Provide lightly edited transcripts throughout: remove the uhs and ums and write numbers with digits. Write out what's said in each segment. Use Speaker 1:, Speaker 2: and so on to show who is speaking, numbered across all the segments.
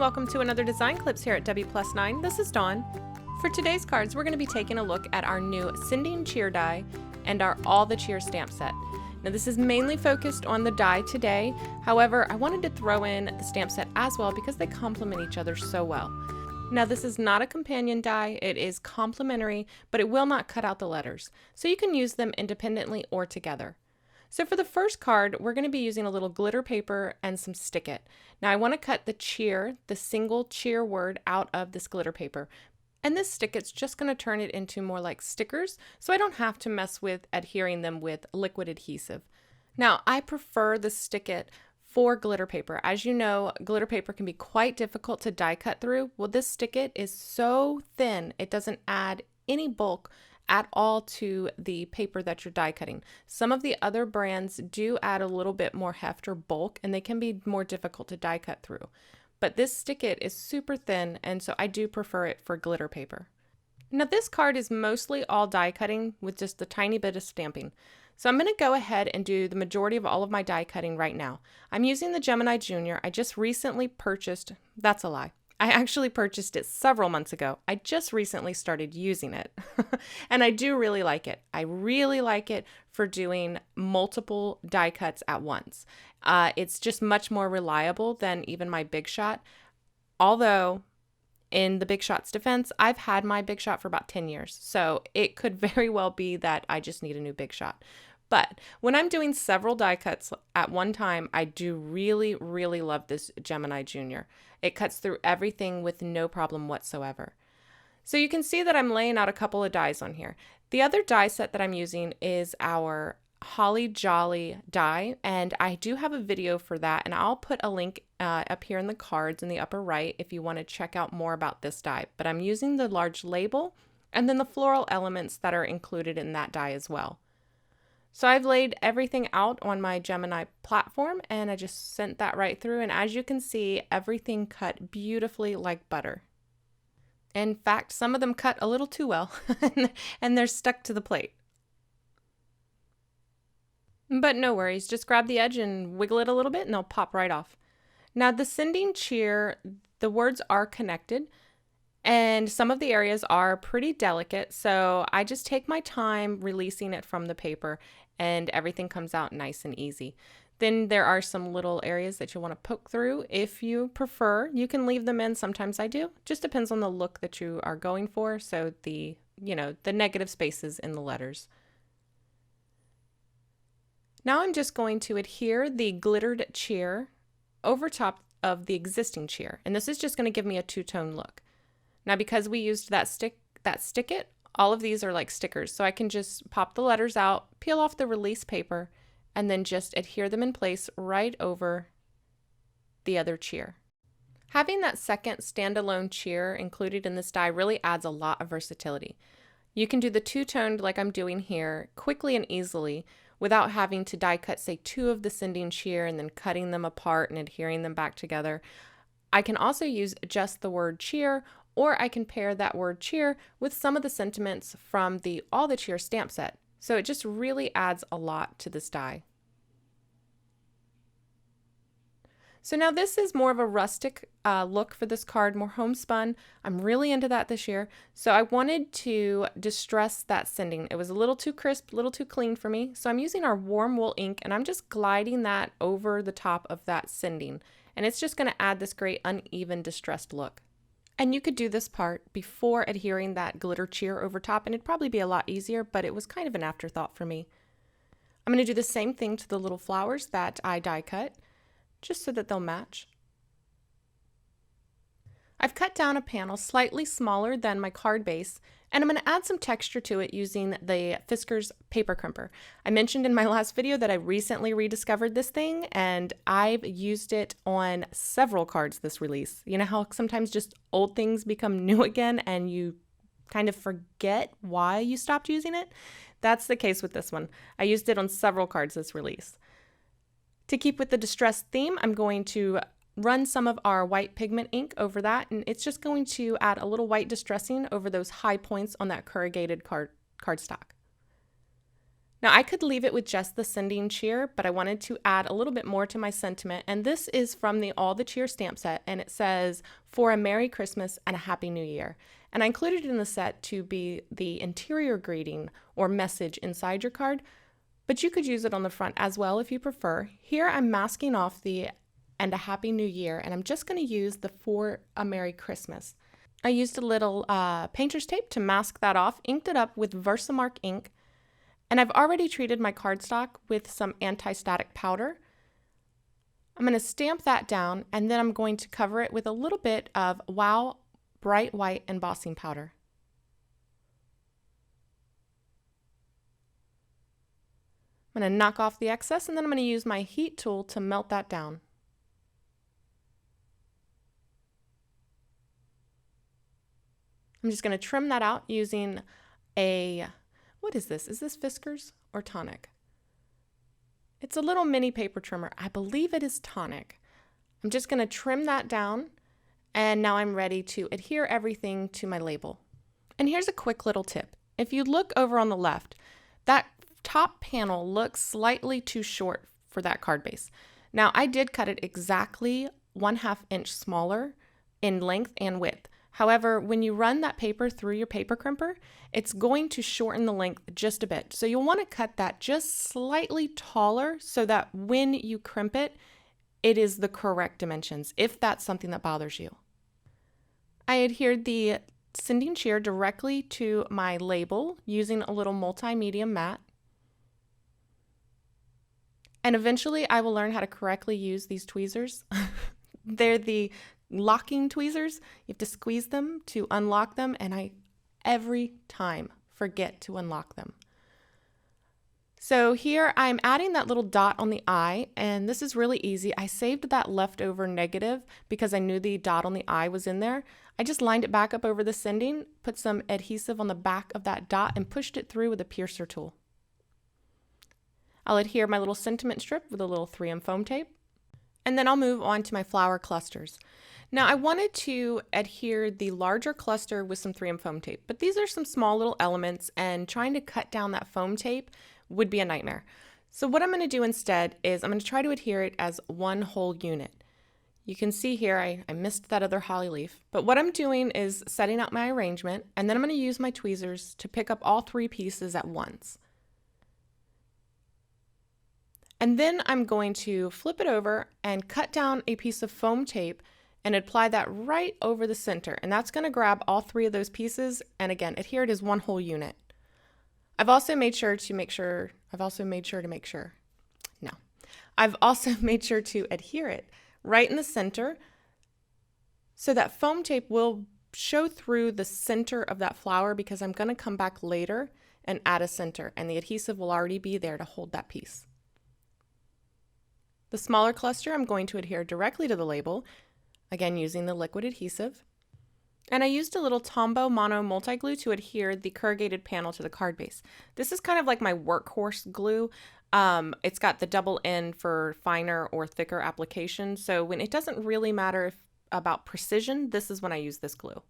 Speaker 1: welcome to another Design Clips here at W+9. This is Dawn. For today's cards, we're going to be taking a look at our new Sending Cheer die and our All the Cheer stamp set. Now this is mainly focused on the die today, however I wanted to throw in the stamp set as well because they complement each other so well. Now this is not a companion die, it is complementary, but it will not cut out the letters, so you can use them independently or together. So for the first card, we're going to be using a little glitter paper and some Stick It. Now I want to cut the cheer, the single cheer word, out of this glitter paper. And this Stick It's just going to turn it into more like stickers, so I don't have to mess with adhering them with liquid adhesive. Now I prefer the Stick It for glitter paper. As you know, glitter paper can be quite difficult to die cut through. Well, this Stick It is so thin, it doesn't add any bulk at all to the paper that you're die cutting. Some of the other brands do add a little bit more heft or bulk, and they can be more difficult to die cut through. But this Stick It is super thin, and so I do prefer it for glitter paper. Now this card is mostly all die cutting with just a tiny bit of stamping. So I'm going to go ahead and do the majority of all of my die cutting right now. I'm using the Gemini Junior. I just recently purchased, that's a lie. I actually purchased it several months ago. I just recently started using it and I do really like it. I really like it for doing multiple die cuts at once. It's just much more reliable than even my Big Shot. Although in the Big Shot's defense, I've had my Big Shot for about 10 years. So it could very well be that I just need a new Big Shot. But when I'm doing several die cuts at one time, I do really, really love this Gemini Junior. It cuts through everything with no problem whatsoever. So you can see that I'm laying out a couple of dies on here. The other die set that I'm using is our Holly Jolly die, and I do have a video for that, and I'll put a link up here in the cards in the upper right if you want to check out more about this die. But I'm using the large label and then the floral elements that are included in that die as well. So I've laid everything out on my Gemini platform and I just sent that right through, and as you can see, everything cut beautifully like butter. In fact, some of them cut a little too well and they're stuck to the plate. But no worries, just grab the edge and wiggle it a little bit and they'll pop right off. Now the Sending Cheer, the words are connected and some of the areas are pretty delicate, so I just take my time releasing it from the paper and everything comes out nice and easy. Then there are some little areas that you want to poke through. If you prefer, you can leave them in. Sometimes I do. Just depends on the look that you are going for. So the negative spaces in the letters. Now I'm just going to adhere the glittered cheer over top of the existing cheer. And this is just going to give me a two-tone look. Now because we used that Stick It, all of these are like stickers. So I can just pop the letters out, peel off the release paper, and then just adhere them in place right over the other cheer. Having that second standalone cheer included in this die really adds a lot of versatility. You can do the two-toned like I'm doing here quickly and easily without having to die cut, say, two of the Sending Cheer and then cutting them apart and adhering them back together. I can also use just the word cheer, or I can pair that word cheer with some of the sentiments from the All the Cheer stamp set. So it just really adds a lot to this die. So now this is more of a rustic look for this card, more homespun. I'm really into that this year. So I wanted to distress that sending. It was a little too crisp, a little too clean for me. So I'm using our warm wool ink and I'm just gliding that over the top of that sending. And it's just going to add this great uneven distressed look. And you could do this part before adhering that glitter cheer over top and it'd probably be a lot easier, but it was kind of an afterthought for me. I'm going to do the same thing to the little flowers that I die cut, just so that they'll match. I've cut down a panel slightly smaller than my card base, and I'm going to add some texture to it using the Fiskars paper crimper. I mentioned in my last video that I recently rediscovered this thing, and I've used it on several cards this release. You know how sometimes just old things become new again and you kind of forget why you stopped using it? That's the case with this one. I used it on several cards this release. To keep with the distressed theme, I'm going to run some of our white pigment ink over that, and it's just going to add a little white distressing over those high points on that corrugated cardstock. Now I could leave it with just the sending cheer, but I wanted to add a little bit more to my sentiment, and this is from the All the Cheer stamp set, and it says, "For a Merry Christmas and a Happy New Year." And I included it in the set to be the interior greeting or message inside your card, but you could use it on the front as well if you prefer. Here I'm masking off the "and a Happy New Year," and I'm just going to use the "For a Merry Christmas." I used a little painter's tape to mask that off, inked it up with Versamark ink, and I've already treated my cardstock with some anti-static powder. I'm going to stamp that down, and then I'm going to cover it with a little bit of Wow Bright White embossing powder. I'm going to knock off the excess, and then I'm going to use my heat tool to melt that down. I'm just going to trim that out using what is this? Is this Fiskars or Tonic? It's a little mini paper trimmer. I believe it is Tonic. I'm just going to trim that down, and now I'm ready to adhere everything to my label. And here's a quick little tip. If you look over on the left, that top panel looks slightly too short for that card base. Now I did cut it exactly 1/2 inch smaller in length and width. However, when you run that paper through your paper crimper, it's going to shorten the length just a bit. So you'll want to cut that just slightly taller so that when you crimp it, it is the correct dimensions, if that's something that bothers you. I adhered the sending cheer directly to my label using a little multi-medium mat. And eventually I will learn how to correctly use these tweezers. They're the locking tweezers. You have to squeeze them to unlock them, and I every time forget to unlock them. So here I'm adding that little dot on the eye, and this is really easy. I saved that leftover negative because I knew the dot on the eye was in there. I just lined it back up over the sending, put some adhesive on the back of that dot, and pushed it through with a piercer tool. I'll adhere my little sentiment strip with a little 3M foam tape, and then I'll move on to my flower clusters. Now I wanted to adhere the larger cluster with some 3M foam tape, but these are some small little elements, and trying to cut down that foam tape would be a nightmare. So what I'm going to do instead is I'm going to try to adhere it as one whole unit. You can see here I missed that other holly leaf, but what I'm doing is setting out my arrangement, and then I'm going to use my tweezers to pick up all 3 pieces at once. And then I'm going to flip it over and cut down a piece of foam tape and apply that right over the center. And that's going to grab all 3 of those pieces and again, adhere it as one whole unit. I've also made sure to adhere it right in the center so that foam tape will show through the center of that flower, because I'm going to come back later and add a center, and the adhesive will already be there to hold that piece. The smaller cluster I'm going to adhere directly to the label, again using the liquid adhesive. And I used a little Tombow Mono multi-glue to adhere the corrugated panel to the card base. This is kind of like my workhorse glue. It's got the double end for finer or thicker application, so when it doesn't really matter about precision, this is when I use this glue.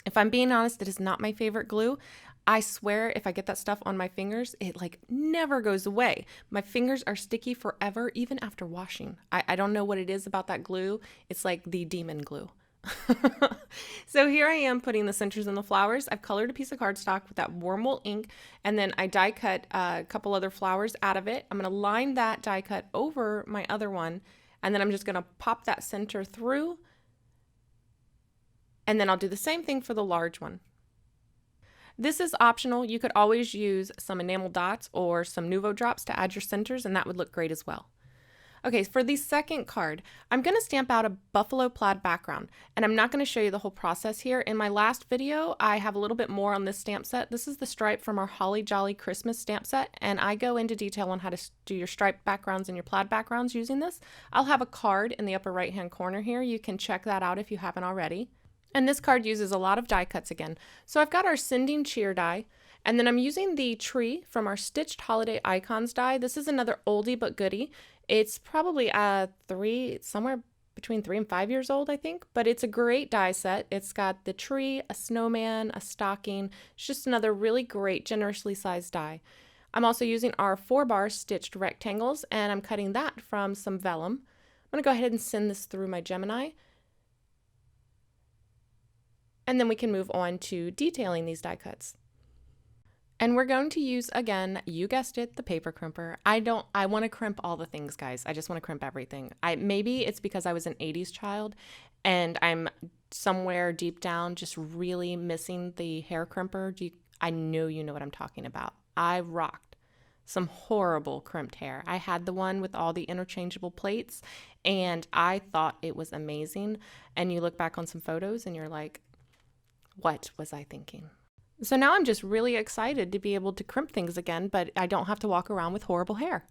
Speaker 1: If I'm being honest, it is not my favorite glue. I swear if I get that stuff on my fingers, it never goes away. My fingers are sticky forever, even after washing. I don't know what it is about that glue. It's like the demon glue. So here I am putting the centers in the flowers. I've colored a piece of cardstock with that warm wool ink, and then I die cut a couple other flowers out of it. I'm going to line that die cut over my other one, and then I'm just going to pop that center through, and then I'll do the same thing for the large one. This is optional. You could always use some enamel dots or some Nuvo drops to add your centers, and that would look great as well. Okay, for the second card, I'm going to stamp out a buffalo plaid background, and I'm not going to show you the whole process here. In my last video, I have a little bit more on this stamp set. This is the stripe from our Holly Jolly Christmas stamp set, and I go into detail on how to do your striped backgrounds and your plaid backgrounds using this. I'll have a card in the upper right-hand corner here. You can check that out if you haven't already. And this card uses a lot of die cuts again. So I've got our Sending Cheer die, and then I'm using the tree from our Stitched Holiday Icons die. This is another oldie but goodie. It's probably somewhere between 3 and 5 years old, I think, but it's a great die set. It's got the tree, a snowman, a stocking. It's just another really great, generously sized die. I'm also using our 4-bar stitched rectangles, and I'm cutting that from some vellum. I'm going to go ahead and send this through my Gemini. And then we can move on to detailing these die cuts. And we're going to use, again, you guessed it, the paper crimper. I want to crimp all the things, guys. I just want to crimp everything. Maybe it's because I was an 80s child and I'm somewhere deep down just really missing the hair crimper. I know you know what I'm talking about. I rocked some horrible crimped hair. I had the one with all the interchangeable plaits and I thought it was amazing. And you look back on some photos and you're like, what was I thinking? So now I'm just really excited to be able to crimp things again, but I don't have to walk around with horrible hair.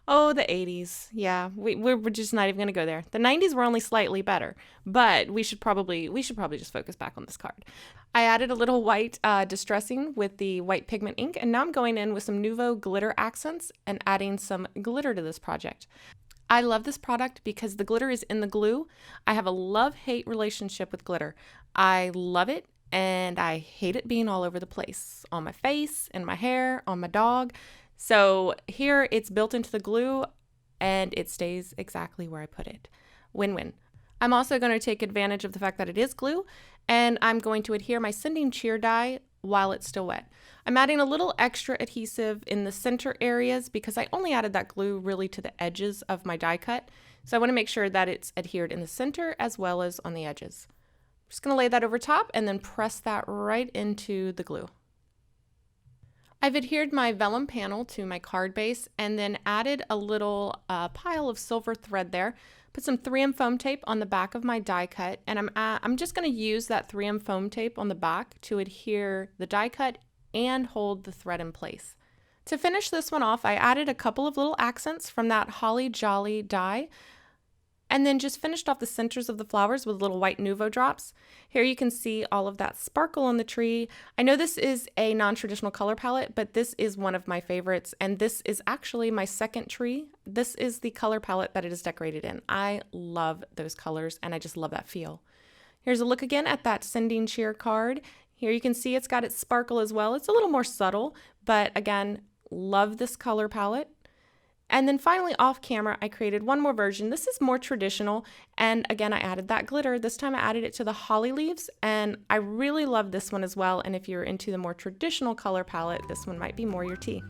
Speaker 1: Oh, the 80s. Yeah, we're just not even going to go there. The 90s were only slightly better, but we should probably just focus back on this card. I added a little white distressing with the white pigment ink, and now I'm going in with some Nuvo glitter accents and adding some glitter to this project. I love this product because the glitter is in the glue. I have a love-hate relationship with glitter. I love it and I hate it being all over the place, on my face, in my hair, on my dog. So here it's built into the glue and it stays exactly where I put it. Win-win. I'm also going to take advantage of the fact that it is glue, and I'm going to adhere my sending cheer die while it's still wet. I'm adding a little extra adhesive in the center areas because I only added that glue really to the edges of my die cut. So I want to make sure that it's adhered in the center as well as on the edges. I'm just going to lay that over top and then press that right into the glue. I've adhered my vellum panel to my card base and then added a little pile of silver thread there. Put some 3M foam tape on the back of my die cut, and I'm just going to use that 3M foam tape on the back to adhere the die cut and hold the thread in place. To finish this one off, I added a couple of little accents from that Holly Jolly die, and then just finished off the centers of the flowers with little white Nuvo drops. Here you can see all of that sparkle on the tree. I know this is a non-traditional color palette, but this is one of my favorites, and this is actually my second tree. This is the color palette that it is decorated in. I love those colors, and I just love that feel. Here's a look again at that sending cheer card. Here you can see it's got its sparkle as well. It's a little more subtle, but again, love this color palette. And then finally off camera, I created one more version. This is more traditional. And again, I added that glitter. This time I added it to the holly leaves, and I really love this one as well. And if you're into the more traditional color palette, this one might be more your tea.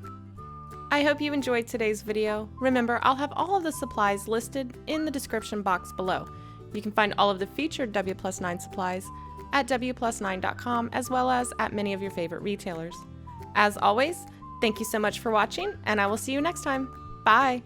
Speaker 1: I hope you enjoyed today's video. Remember, I'll have all of the supplies listed in the description box below. You can find all of the featured W+9 supplies at W+9.com, as well as at many of your favorite retailers. As always, thank you so much for watching, and I will see you next time. Bye!